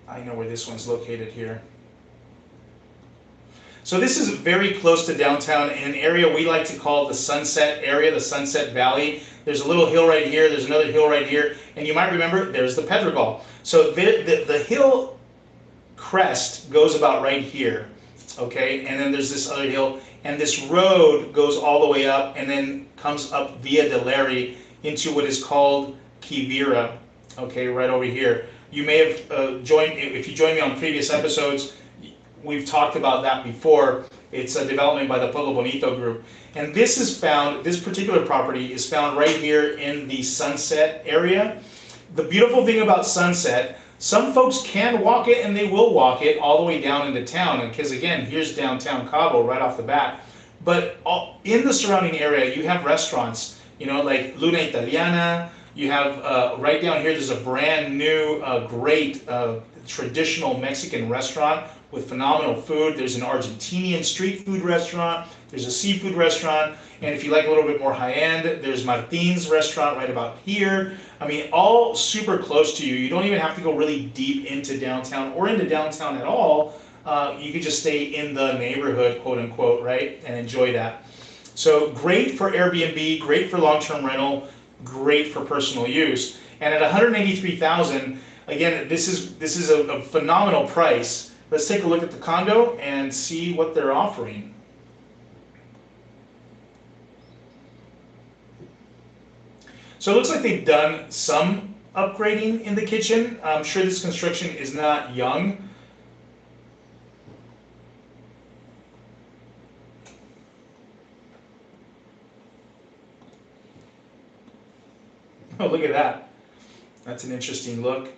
I know where this one's located here. So this is very close to downtown in an area we like to call the Sunset area, the Sunset Valley. There's a little hill right here, there's another hill right here, and you might remember there's the Pedregal. So the hill crest goes about right here, okay? And then there's this other hill, and this road goes all the way up and then comes up Via del Leri into what is called Quivira, okay, right over here. You may have joined, if you joined me on previous episodes, we've talked about that before. It's a development by the Pueblo Bonito group. And this particular property is found right here in the Sunset area. The beautiful thing about Sunset, some folks can walk it and they will walk it all the way down into town. Because again, here's downtown Cabo right off the bat. But in the surrounding area, you have restaurants, you know, like Luna Italiana. You have right down here, there's a brand new, great traditional Mexican restaurant with phenomenal food. There's an Argentinian street food restaurant. There's a seafood restaurant. And if you like a little bit more high-end, there's Martin's restaurant right about here. I mean, all super close to you. You don't even have to go really deep into downtown or into downtown at all. You could just stay in the neighborhood, quote unquote, right? And enjoy that. So great for Airbnb, great for long-term rental, great for personal use. And at $183,000, again, this is a phenomenal price. Let's take a look at the condo and see what they're offering. So it looks like they've done some upgrading in the kitchen. I'm sure this construction is not young. Oh, look at that. That's an interesting look.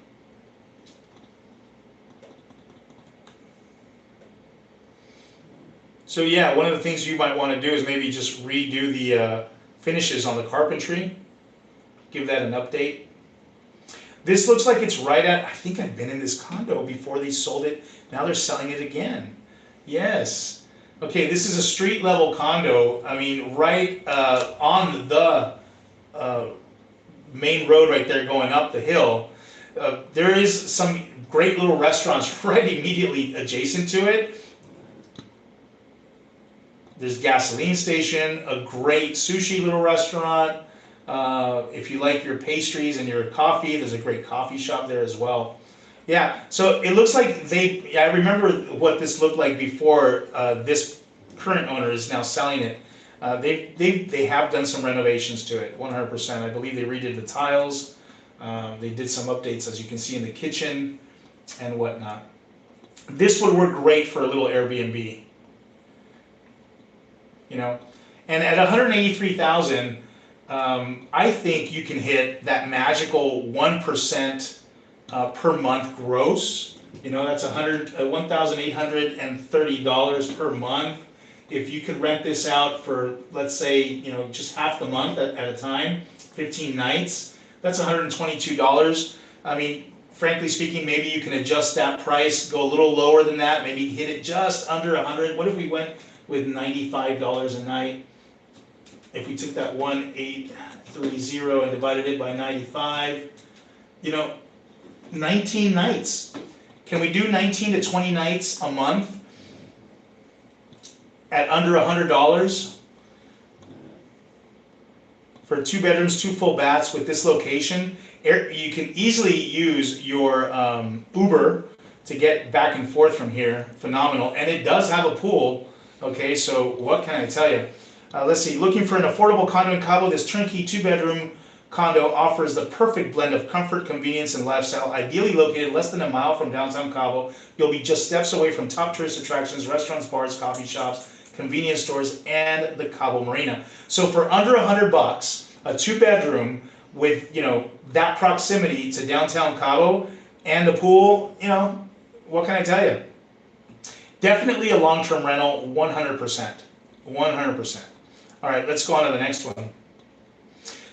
So yeah, one of the things you might want to do is maybe just redo the finishes on the carpentry. Give that an update. This looks like it's right at, I think I've been in this condo before they sold it. Now they're selling it again. Yes. Okay, this is a street level condo. I mean, right on the main road right there going up the hill. There is some great little restaurants right immediately adjacent to it. There's a gasoline station, a great sushi little restaurant. If you like your pastries and your coffee, there's a great coffee shop there as well. Yeah, so it looks like I remember what this looked like before this current owner is now selling it. They have done some renovations to it, 100%. I believe they redid the tiles. They did some updates, as you can see, in the kitchen and whatnot. This would work great for a little Airbnb. You know, and at 183,000, I think you can hit that magical 1% per month gross. You know, that's $1,830 per month. If you could rent this out for, let's say, you know, just half the month at a time, 15 nights, that's $122. I mean, frankly speaking, maybe you can adjust that price, go a little lower than that, maybe hit it just under 100. What if we went with $95 a night? If we took that 1,830 and divided it by 95, you know, 19 nights. Can we do 19 to 20 nights a month at under $100 for 2 bedrooms, 2 full baths with this location? You can easily use your Uber to get back and forth from here. Phenomenal. And it does have a pool. Okay, so what can I tell you? Let's see, looking for an affordable condo in Cabo, this turnkey 2-bedroom condo offers the perfect blend of comfort, convenience, and lifestyle. Ideally located less than a mile from downtown Cabo, you'll be just steps away from top tourist attractions, restaurants, bars, coffee shops, convenience stores, and the Cabo Marina. So for under $100, a 2-bedroom with, you know, that proximity to downtown Cabo and the pool, you know, what can I tell you? Definitely a long-term rental, 100%. 100%. All right, let's go on to the next one.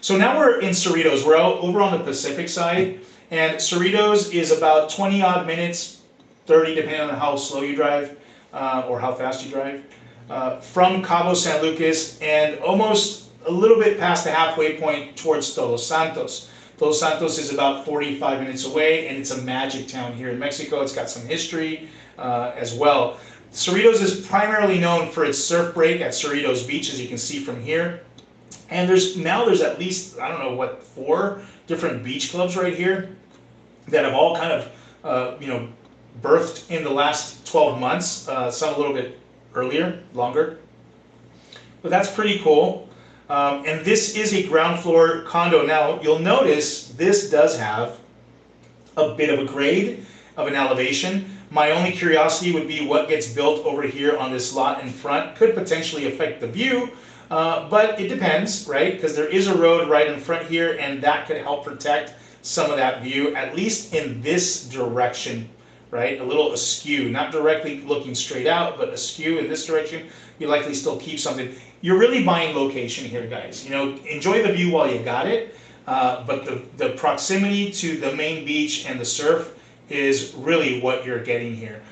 So now we're in Cerritos. We're out over on the Pacific side, and Cerritos is about 20 odd minutes, 30 depending on how slow you drive or how fast you drive, from Cabo San Lucas, and almost a little bit past the halfway point towards Todos Santos. Todos Santos is about 45 minutes away, and it's a magic town here in Mexico. It's got some history as well. Cerritos is primarily known for its surf break at Cerritos Beach, as you can see from here. And there's at least, I don't know what, 4 different beach clubs right here that have all kind of, birthed in the last 12 months, some a little bit earlier, longer. But that's pretty cool. And this is a ground floor condo. Now, you'll notice this does have a bit of a grade of an elevation. My only curiosity would be what gets built over here on this lot in front. Could potentially affect the view, but it depends, right? Because there is a road right in front here, and that could help protect some of that view, at least in this direction, right? A little askew, not directly looking straight out, but askew in this direction. You likely still keep something. You're really buying location here, guys. Enjoy the view while you got it, but the proximity to the main beach and the surf is really what you're getting here.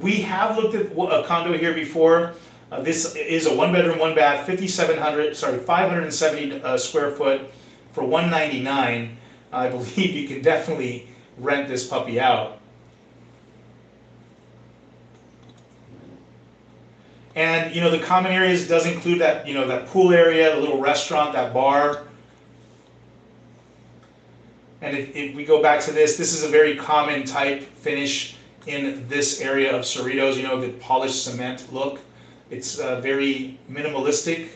We have looked at a condo here before. This is a 1-bedroom, 1-bath, 570 square foot for $199. I believe you can definitely rent this puppy out. And the common areas does include that that pool area, the little restaurant, that bar. And if we go back to this is a very common type finish in this area of Cerritos. The polished cement look. It's very minimalistic.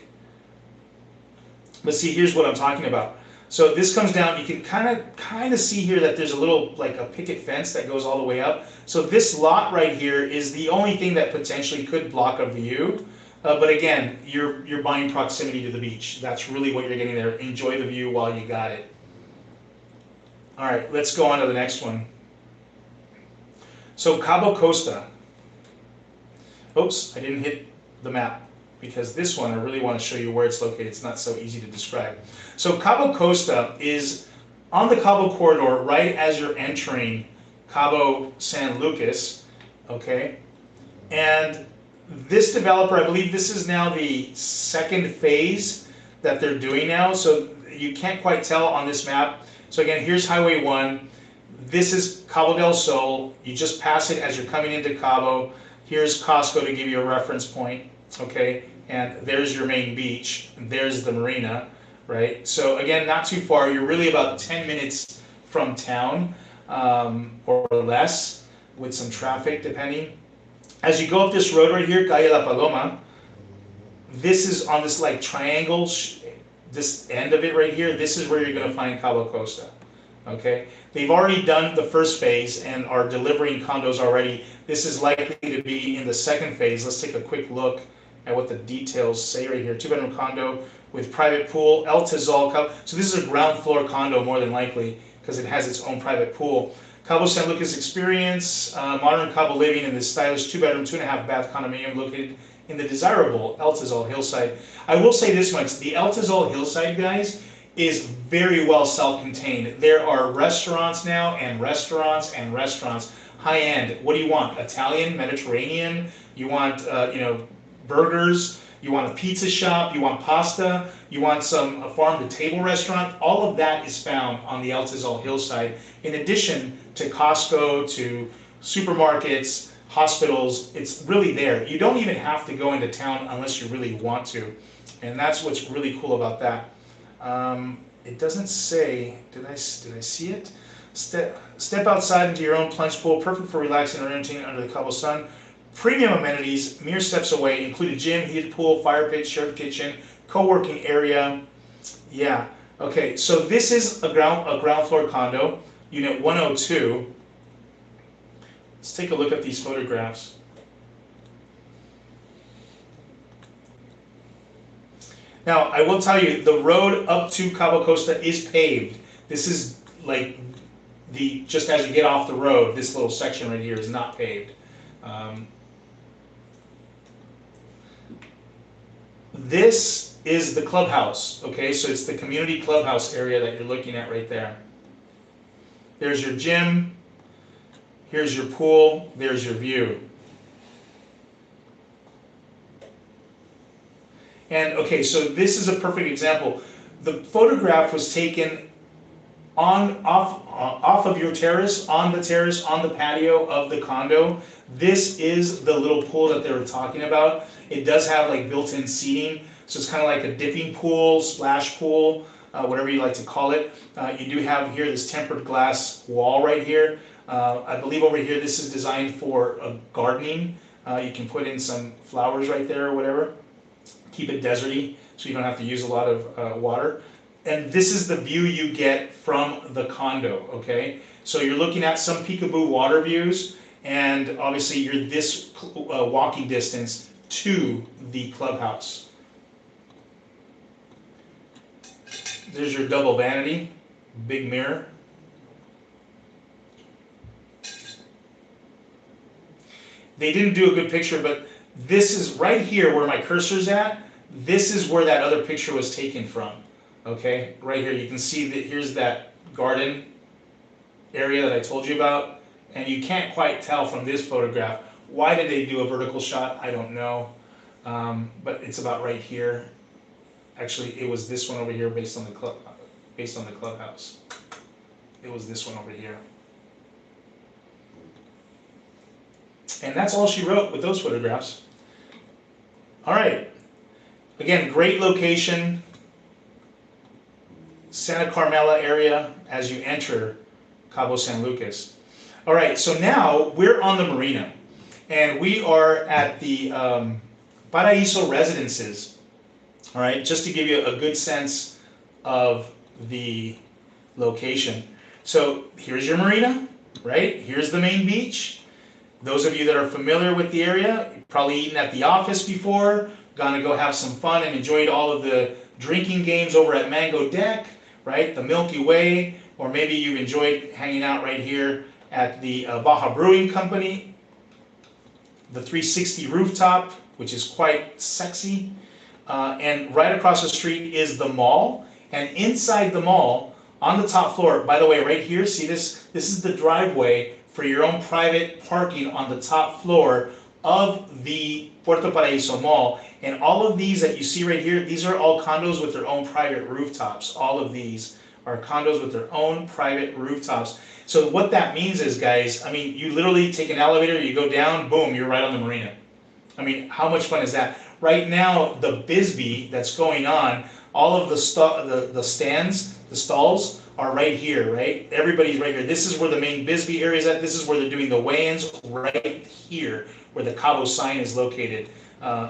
But see, here's what I'm talking about. So this comes down. You can kind of see here that there's a little, like a picket fence that goes all the way up. So this lot right here is the only thing that potentially could block a view. But again, you're buying proximity to the beach. That's really what you're getting there. Enjoy the view while you got it. All right, let's go on to the next one. So Cabo Costa. Oops, I didn't hit the map, because this one I really want to show you where it's located. It's not so easy to describe. So Cabo Costa is on the Cabo corridor right as you're entering Cabo San Lucas, okay? And this developer, I believe this is now the second phase that they're doing now, so you can't quite tell on this map. So again, here's Highway 1. This is Cabo del Sol. You just pass it as you're coming into Cabo. Here's Costco to give you a reference point, okay? And there's your main beach, and there's the marina, right? So again, not too far. You're really about 10 minutes from town, or less, with some traffic depending. As you go up this road right here, Calle La Paloma, this is on this like triangle, this end of it right here, this is where you're gonna find Cabo Costa, okay? They've already done the first phase and are delivering condos already. This is likely to be in the second phase. Let's take a quick look at what the details say right here. 2-bedroom condo with private pool, El Tizol. So this is a ground floor condo more than likely, because it has its own private pool. Cabo San Lucas experience, modern Cabo living in this stylish 2-bedroom, 2.5-bath condominium located in the desirable El Tizol hillside. I will say this much, the El Tizol hillside, guys, is very well self-contained. There are restaurants now, and restaurants and restaurants. High end. What do you want? Italian, Mediterranean? You want burgers? You want a pizza shop? You want pasta? You want a farm-to-table restaurant? All of that is found on the El Tizol hillside. In addition to Costco, to supermarkets, hospitals, it's really there. You don't even have to go into town unless you really want to, and that's what's really cool about that. It doesn't say, did I see it? Step outside into your own plunge pool, perfect for relaxing or entertaining under the Cabo sun. Premium amenities, mere steps away, include a gym, heated pool, fire pit, shared kitchen, co-working area. Yeah, okay, so this is a ground floor condo, unit 102. Let's take a look at these photographs. Now, I will tell you, the road up to Cabo Costa is paved. This is like just as you get off the road, this little section right here is not paved. This is the clubhouse, okay? So it's the community clubhouse area that you're looking at right there. There's your gym, here's your pool, there's your view. And okay, so this is a perfect example. The photograph was taken off of your terrace, on the patio of the condo. This is the little pool that they were talking about. It does have like built-in seating, so it's kind of like a dipping pool, splash pool, whatever you like to call it. You do have here this tempered glass wall right here. I believe over here this is designed for gardening. You can put in some flowers right there or whatever. Keep it deserty so you don't have to use a lot of water. And this is the view you get from the condo, okay? So you're looking at some peekaboo water views, and obviously you're this walking distance to the clubhouse. There's your double vanity, big mirror. They didn't do a good picture, but this is right here where my cursor's at. This is where that other picture was taken from. Okay, right here you can see that here's that garden area that I told you about, and you can't quite tell from this photograph. Why did they do a vertical shot? I don't know, but it's about right here. Actually, it was this one over here based on the clubhouse. It was this one over here, and that's all she wrote with those photographs. All right, again, great location. Santa Carmela area as you enter Cabo San Lucas. All right, so now we're on the marina, and we are at the Paraíso Residences. All right, just to give you a good sense of the location. So here's your marina, right? Here's the main beach. Those of you that are familiar with the area, probably eaten at the office before, gonna go have some fun and enjoyed all of the drinking games over at Mango Deck, right? The Milky Way, or maybe you've enjoyed hanging out right here at the Baja Brewing Company, the 360 rooftop, which is quite sexy. And right across the street is the mall. And inside the mall, on the top floor, by the way, right here, see this? This is the driveway for your own private parking on the top floor of the Puerto Paraíso Mall. And all of these that you see right here, these are all condos with their own private rooftops. All of these are condos with their own private rooftops. So what that means is, guys, I mean, you literally take an elevator, you go down, boom, you're right on the marina. I mean, how much fun is that? Right now, the Bisbee that's going on, all of the stands, the stalls are right here, right? Everybody's right here. This is where the main Bisbee area is at. This is where they're doing the weigh-ins, right here, where the Cabo sign is located.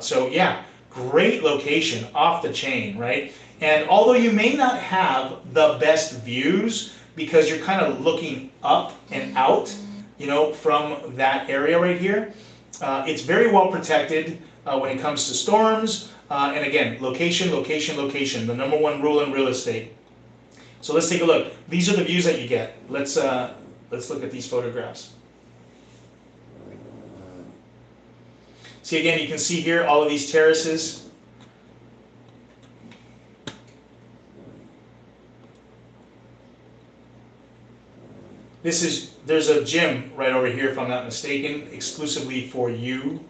So yeah, great location, off the chain, right? And although you may not have the best views because you're kind of looking up and out, you know, from that area right here, it's very well protected when it comes to storms. And again, location, location, location, the #1 rule in real estate. So let's take a look. These are the views that you get. Let's look at these photographs. See, again, you can see here all of these terraces. There's a gym right over here, if I'm not mistaken, exclusively for you.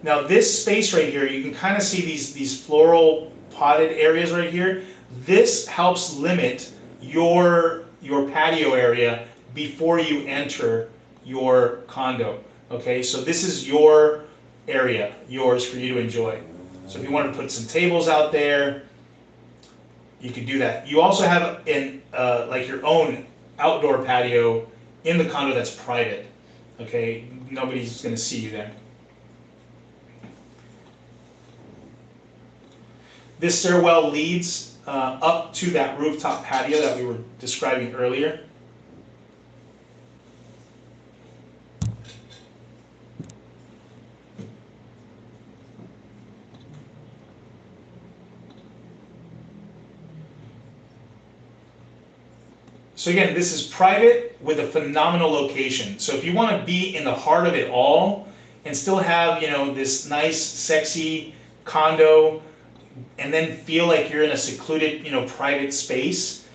Now this space right here, you can kind of see these floral potted areas right here. This helps limit your patio area before you enter your condo. Okay, so this is your area, yours for you to enjoy. So if you want to put some tables out there, you can do that. You also have like your own outdoor patio in the condo that's private. Okay, nobody's going to see you there. This stairwell leads up to that rooftop patio that we were describing earlier. So again, this is private with a phenomenal location. So if you want to be in the heart of it all and still have, you know, this nice, sexy condo and then feel like you're in a secluded, private space,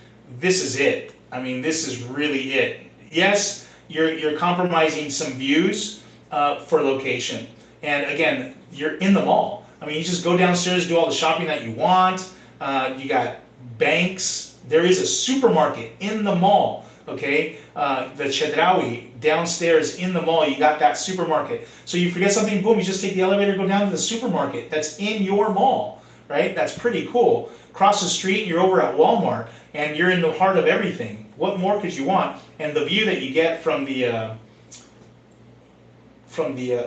this is it. I mean, this is really it. Yes, you're compromising some views for location. And again, you're in the mall. I mean, you just go downstairs, do all the shopping that you want. You got banks. There is a supermarket in the mall, okay? The Chedraui downstairs in the mall, you got that supermarket. So you forget something, boom, you just take the elevator, go down to the supermarket. That's in your mall, right? That's pretty cool. Cross the street, you're over at Walmart, and you're in the heart of everything. What more could you want? And the view that you get from the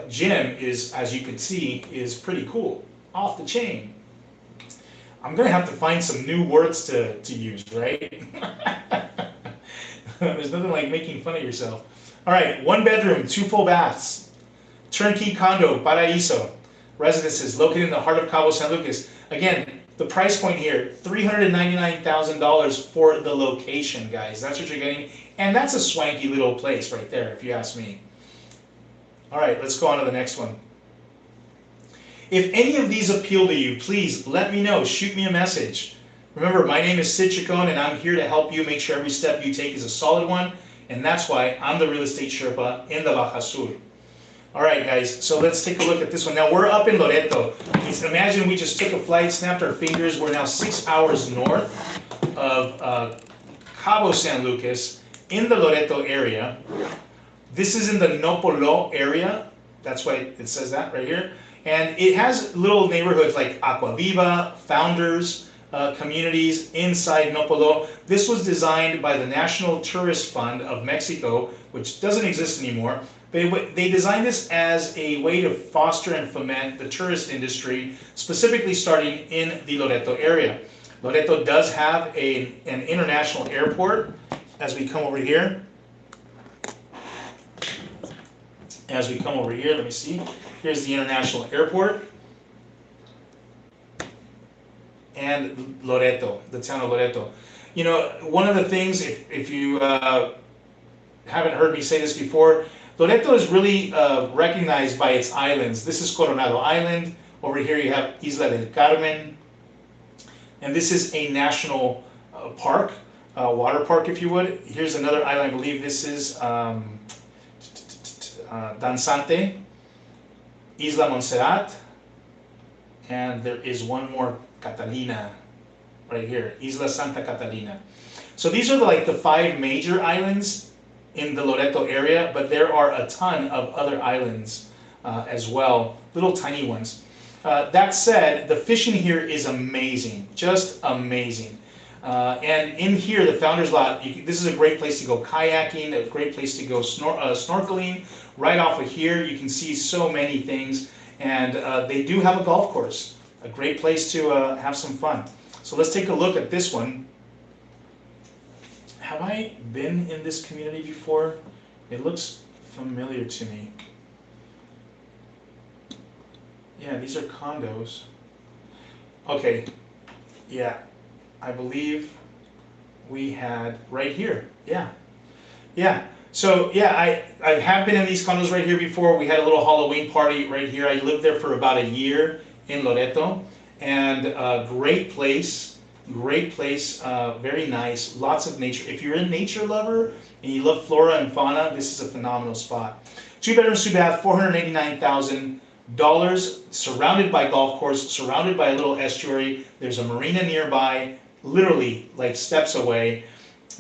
gym is, as you can see, is pretty cool. Off the chain. I'm gonna have to find some new words to use, right? There's nothing like making fun of yourself. All right, 1 bedroom, 2 full baths, turnkey condo, Paraíso, residences located in the heart of Cabo San Lucas. Again, the price point here, $399,000 for the location, guys. That's what you're getting, and that's a swanky little place right there, if you ask me. All right, let's go on to the next one. If any of these appeal to you, please let me know. Shoot me a message. Remember, my name is Sid Chacon, and I'm here to help you make sure every step you take is a solid one, and that's why I'm the real estate Sherpa in the Baja Sur. All right, guys, so let's take a look at this one. Now, we're up in Loreto. Imagine we just took a flight, snapped our fingers. We're now 6 hours north of Cabo San Lucas in the Loreto area. This is in the Nopolo area. That's why it says that right here. And it has little neighborhoods like Aquaviva, Founders, communities inside Nopolo. This was designed by the National Tourist Fund of Mexico, which doesn't exist anymore. They designed this as a way to foster and foment the tourist industry, specifically starting in the Loreto area. Loreto does have an international airport. As we come over here, let me see. Here's the international airport. And Loreto, the town of Loreto. You know, one of the things, if you haven't heard me say this before, Loreto is really recognized by its islands. This is Coronado Island. Over here you have Isla del Carmen. And this is a national park, water park if you would. Here's another island, I believe this is Danzante, Isla Montserrat, and there is one more, Catalina, right here, Isla Santa Catalina. So these are the 5 major islands in the Loreto area, but there are a ton of other islands as well, little tiny ones. That said, the fishing here is amazing, just amazing. And in here, the Founders Lot, this is a great place to go kayaking, a great place to go snorkeling. Right off of here, you can see so many things. And they do have a golf course, a great place to have some fun. So let's take a look at this one. Have I been in this community before? It looks familiar to me. Yeah, these are condos. Okay, yeah, I believe we had right here. Yeah. So yeah, I have been in these condos right here before. We had a little Halloween party right here. I lived there for about a year in Loreto, and great place, very nice, lots of nature. If you're a nature lover and you love flora and fauna, this is a phenomenal spot. 2 bedrooms, 2 bath, $489,000. Surrounded by golf course, surrounded by a little estuary. There's a marina nearby, literally like steps away.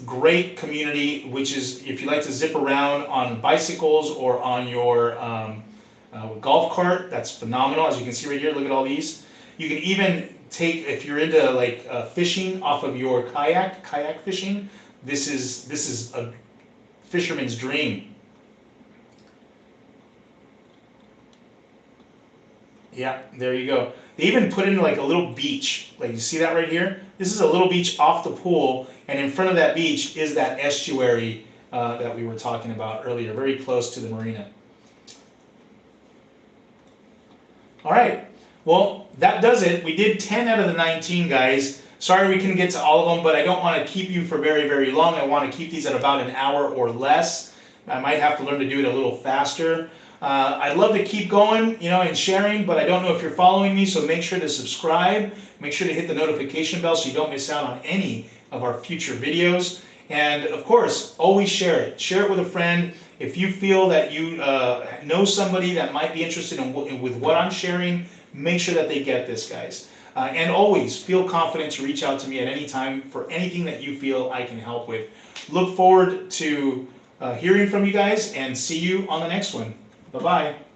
Great community, which is, if you like to zip around on bicycles or on your golf cart, that's phenomenal. As you can see right here, look at all these. You can even take, if you're into fishing off of your kayak fishing, this is a fisherman's dream. Yeah, there you go. They even put in a little beach. Like, you see that right here? This is a little beach off the pool, and in front of that beach is that estuary that we were talking about earlier, very close to the marina. All right, well, that does it. We did 10 out of the 19, guys. Sorry we couldn't get to all of them, but I don't want to keep you for very, very long. I want to keep these at about an hour or less. I might have to learn to do it a little faster. I'd love to keep going, and sharing, but I don't know if you're following me, so make sure to subscribe. Make sure to hit the notification bell so you don't miss out on any of our future videos. And of course, always share it. Share it with a friend. If you feel that you know somebody that might be interested with what I'm sharing, make sure that they get this, guys. And always feel confident to reach out to me at any time for anything that you feel I can help with. Look forward to hearing from you guys and see you on the next one. Bye-bye.